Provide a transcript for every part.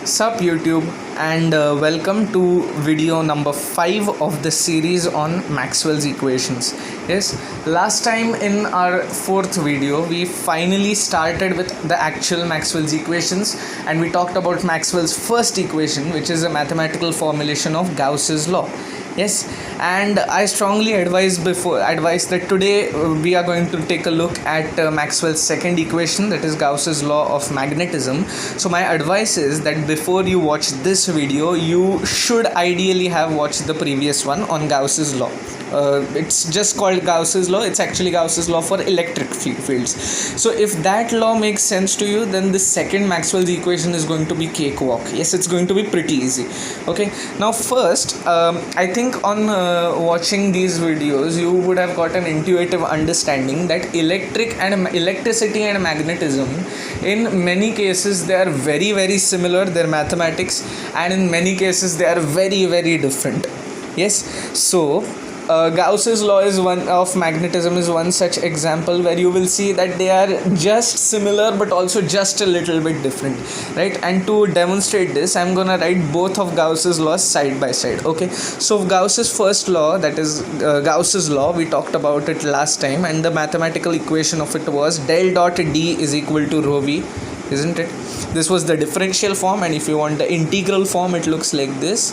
Sup YouTube, and welcome to video number 5 of the series on Maxwell's equations. Yes, last time in our 4th video we finally started with the actual Maxwell's equations, and we talked about Maxwell's first equation, which is a mathematical formulation of Gauss's law. Yes, and I strongly advise that today we are going to take a look at Maxwell's second equation, that is Gauss's law of magnetism. So my advice is that before you watch this video, you should ideally have watched the previous one on Gauss's law. It's just called Gauss's law. It's actually Gauss's law for electric fields. So if that law makes sense to you, then the second Maxwell's equation is going to be cakewalk. Yes, it's going to be pretty easy. Okay, now first, I think on watching these videos you would have got an intuitive understanding that electricity and magnetism, in many cases they are very, very similar, their mathematics, and in many cases they are very, very different. Yes, so Gauss's law of magnetism is one such example where you will see that they are just similar but also just a little bit different, right? And to demonstrate this, I'm gonna write both of Gauss's laws side by side. Okay, so Gauss's first law, that is Gauss's law, we talked about it last time, and the mathematical equation of it was del dot D is equal to rho V, isn't it? This was the differential form, and if you want the integral form, it looks like this: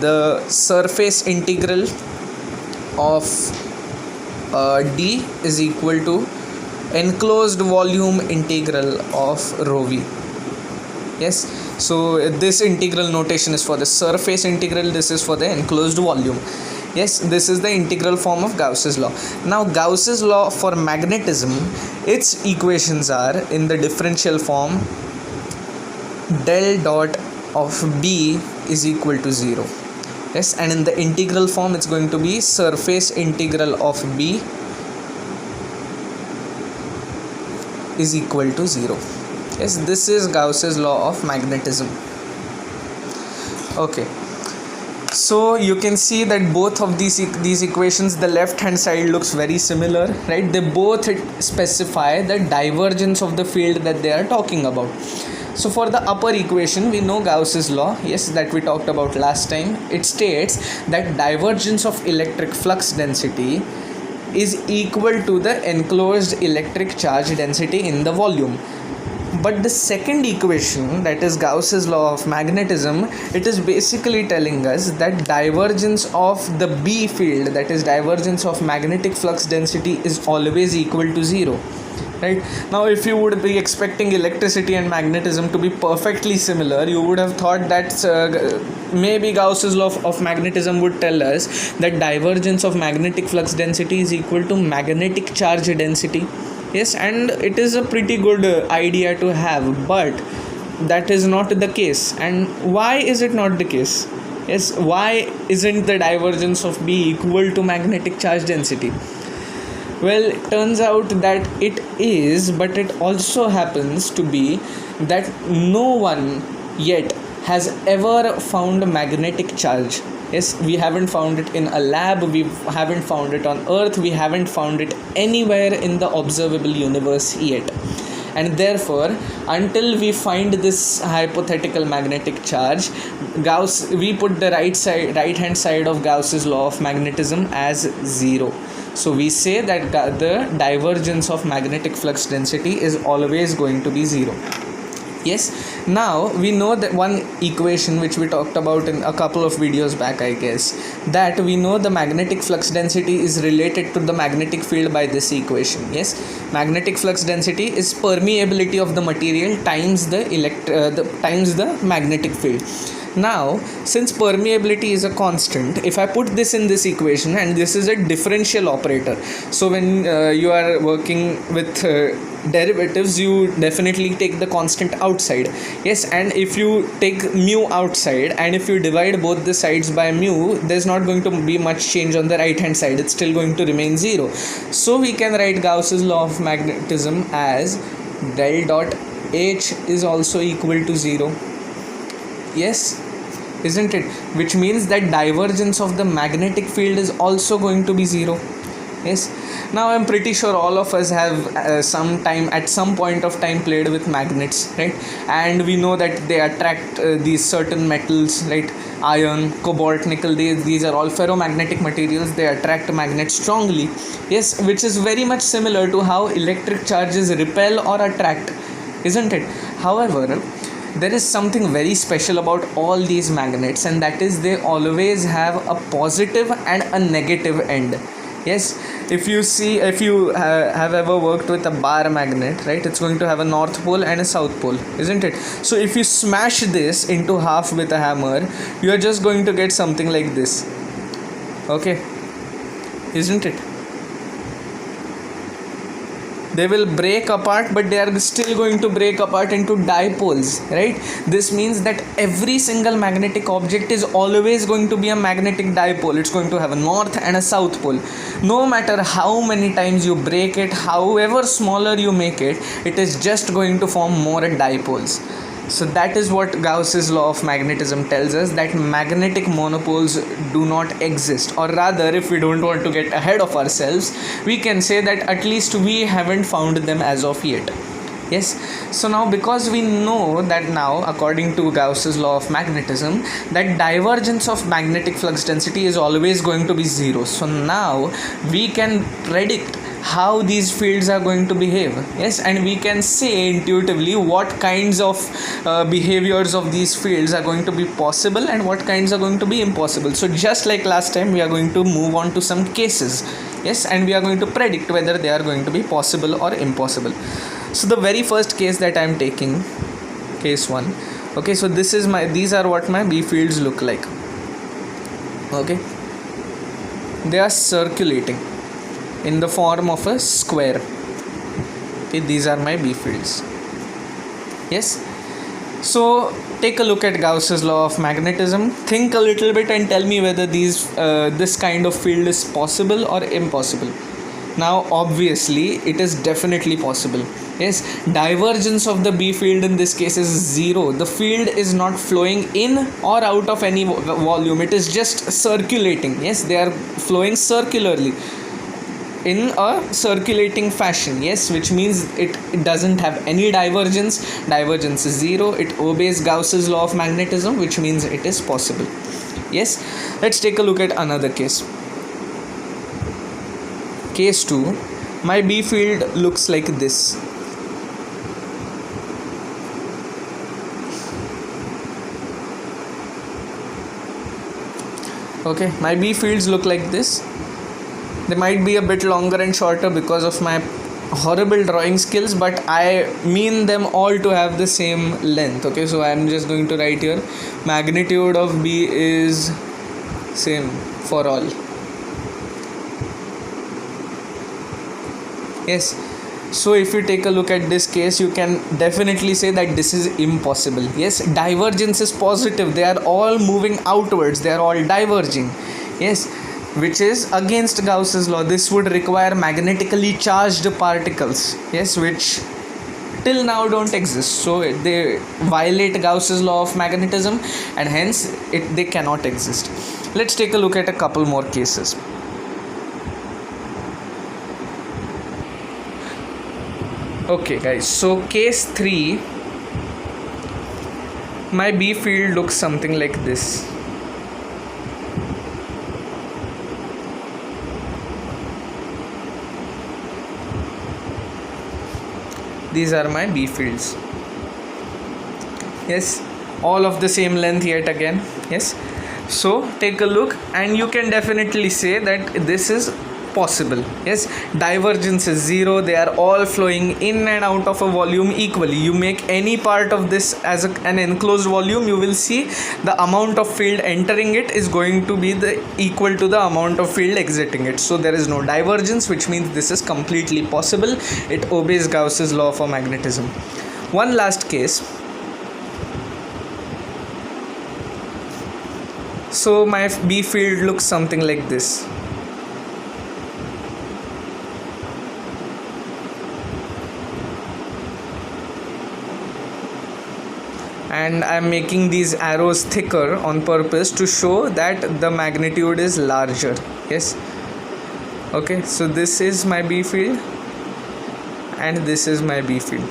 the surface integral of D is equal to enclosed volume integral of rho V. Yes, so this integral notation is for the surface integral, this is for the enclosed volume. Yes, this is the integral form of Gauss's law. Now Gauss's law for magnetism, its equations are in the differential form del dot of B is equal to 0. Yes, and in the integral form it's going to be surface integral of B is equal to 0. Yes, this is Gauss's law of magnetism. Okay, so you can see that both of these equations, the left hand side looks very similar, right? They both specify the divergence of the field that they are talking about. So for the upper equation, we know Gauss's law, yes, that we talked about last time. It states that divergence of electric flux density is equal to the enclosed electric charge density in the volume. But the second equation, that is Gauss's law of magnetism, it is basically telling us that divergence of the B field, that is divergence of magnetic flux density, is always equal to 0. Right, now if you would be expecting electricity and magnetism to be perfectly similar, you would have thought that maybe Gauss's law of magnetism would tell us that divergence of magnetic flux density is equal to magnetic charge density. Yes, and it is a pretty good idea to have, but that is not the case. And why is it not the case? Yes, why isn't the divergence of B equal to magnetic charge density? Well, it turns out that it is, but it also happens to be that no one yet has ever found magnetic charge. Yes, we haven't found it in a lab, we haven't found it on Earth, we haven't found it anywhere in the observable universe yet. And therefore, until we find this hypothetical magnetic charge, we put the right hand side of Gauss's law of magnetism as 0. So we say that the divergence of magnetic flux density is always going to be 0. Yes, now we know that one equation which we talked about in a couple of videos back, I guess, that we know the magnetic flux density is related to the magnetic field by this equation. Yes, magnetic flux density is permeability of the material times the magnetic field. Now, since permeability is a constant, if I put this in this equation, and this is a differential operator, so when you are working with derivatives, you definitely take the constant outside. Yes, and if you take mu outside and if you divide both the sides by mu, there's not going to be much change on the right hand side, it's still going to remain 0. So we can write Gauss's law of magnetism as del dot H is also equal to 0. Yes, isn't it? Which means that divergence of the magnetic field is also going to be 0. Yes. Now I'm pretty sure all of us have at some point of time played with magnets, right? And we know that they attract these certain metals, right? Iron, cobalt, nickel. These are all ferromagnetic materials. They attract magnets strongly. Yes, which is very much similar to how electric charges repel or attract, isn't it? However, there is something very special about all these magnets, and that is they always have a positive and a negative end. Yes, if you have ever worked with a bar magnet, right, it's going to have a north pole and a south pole, isn't it? So if you smash this into half with a hammer, you are just going to get something like this. Okay, isn't it? They will break apart, but they are still going to break apart into dipoles, right? This means that every single magnetic object is always going to be a magnetic dipole. It's going to have a north and a south pole. No matter how many times you break it, however smaller you make it, it is just going to form more dipoles. So that is what Gauss's law of magnetism tells us, that magnetic monopoles do not exist. Or rather, if we don't want to get ahead of ourselves, we can say that at least we haven't found them as of yet. Yes. So now, because we know that now, according to Gauss's law of magnetism, that divergence of magnetic flux density is always going to be zero. So now we can predict how these fields are going to behave. Yes, and we can say intuitively what kinds of behaviors of these fields are going to be possible and what kinds are going to be impossible. So just like last time, we are going to move on to some cases. Yes, and we are going to predict whether they are going to be possible or impossible. So the very first case that I am taking, case 1. Okay, so these are what my B fields look like. Okay, they are circulating in the form of a square. Okay, these are my B fields. Yes. So take a look at Gauss's law of magnetism. Think a little bit and tell me whether this kind of field is possible or impossible. Now obviously it is definitely possible. Yes, divergence of the B field in this case is zero. The field is not flowing in or out of any volume. It is just circulating. Yes, they are flowing circularly in a circulating fashion. Yes, which means it doesn't have any divergence. Divergence is zero. It obeys Gauss's law of magnetism, which means it is possible. Yes, let's take a look at another case. Case 2. My B field looks like this. Okay, my B fields look like this. They might be a bit longer and shorter because of my horrible drawing skills, but I mean them all to have the same length. Okay, so I am just going to write here, magnitude of B is same for all. Yes, so if you take a look at this case, you can definitely say that this is impossible. Yes, divergence is positive. They are all moving outwards. They are all diverging. Yes, which is against Gauss's law. This would require magnetically charged particles. Yes, which till now don't exist. So they violate Gauss's law of magnetism, and hence they cannot exist. Let's take a look at a couple more cases. Okay guys, so case 3, my B field looks something like this. These are my B fields. Yes, all of the same length yet again. Yes, so take a look and you can definitely say that this is possible. Yes, divergence is zero. They are all flowing in and out of a volume equally. You make any part of this as an enclosed volume, you will see the amount of field entering it is going to be equal to the amount of field exiting it. So there is no divergence, which means this is completely possible. It obeys Gauss's law for magnetism. One last case. So my B field looks something like this. And I am making these arrows thicker on purpose to show that the magnitude is larger. Yes, Okay, so this is my B field and this is my B field.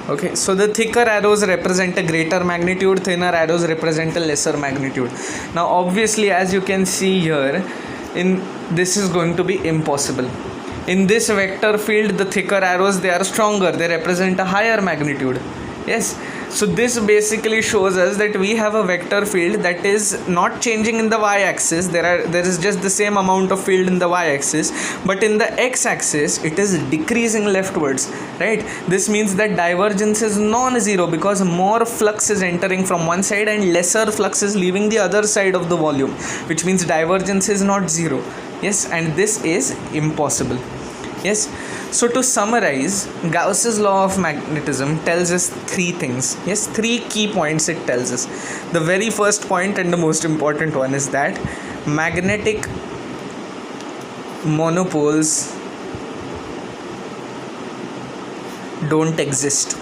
Okay, so the thicker arrows represent a greater magnitude, thinner arrows represent a lesser magnitude. Now obviously, as you can see here, in this is going to be impossible. In this vector field, the thicker arrows, they are stronger, they represent a higher magnitude. Yes, so this basically shows us that we have a vector field that is not changing in the y-axis. There is just the same amount of field in the y-axis, but in the x-axis it is decreasing leftwards, right? This means that divergence is non-zero because more flux is entering from one side and lesser flux is leaving the other side of the volume, which means divergence is not zero. Yes, and this is impossible. Yes, so to summarize, Gauss's law of magnetism tells us three things. Yes, three key points it tells us. The very first point and the most important one is that magnetic monopoles don't exist.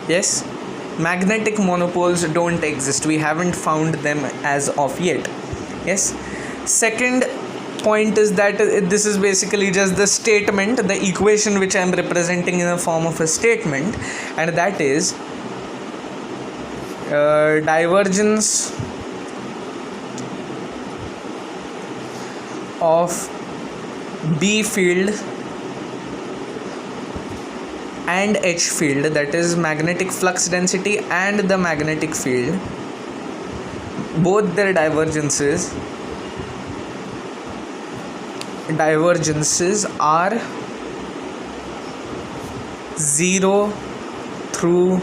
Yes, magnetic monopoles don't exist. We haven't found them as of yet. Yes, second point is that this is basically just the statement, the equation which I am representing in the form of a statement, and that is divergence of B field and H field, that is magnetic flux density and the magnetic field, both their divergences are zero through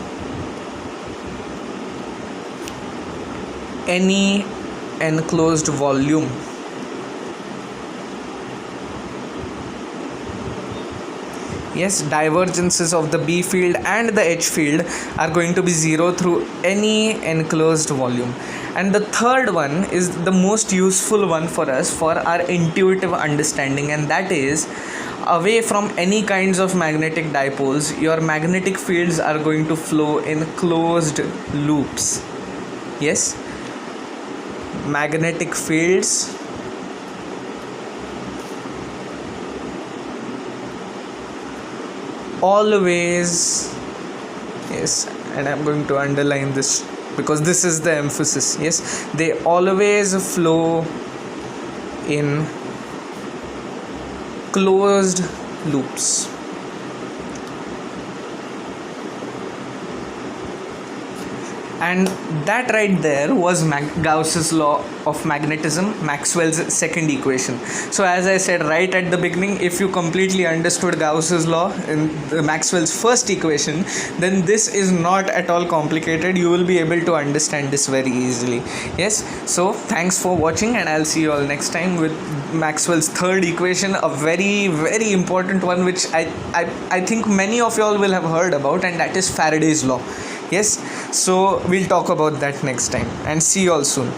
any enclosed volume. Yes, divergences of the B field and the H field are going to be zero through any enclosed volume. And the third one is the most useful one for us for our intuitive understanding, and that is, away from any kinds of magnetic dipoles, your magnetic fields are going to flow in closed loops. Yes, magnetic fields always, yes, and I'm going to underline this because this is the emphasis. Yes, they always flow in closed loops. And that right there was Gauss's law of magnetism, Maxwell's second equation. So as I said right at the beginning, if you completely understood Gauss's law in Maxwell's first equation, then this is not at all complicated. You will be able to understand this very easily. Yes, so thanks for watching, and I'll see you all next time with Maxwell's third equation, a very, very important one which I think many of you all will have heard about, and that is Faraday's law. Yes, so we'll talk about that next time, and see you all soon.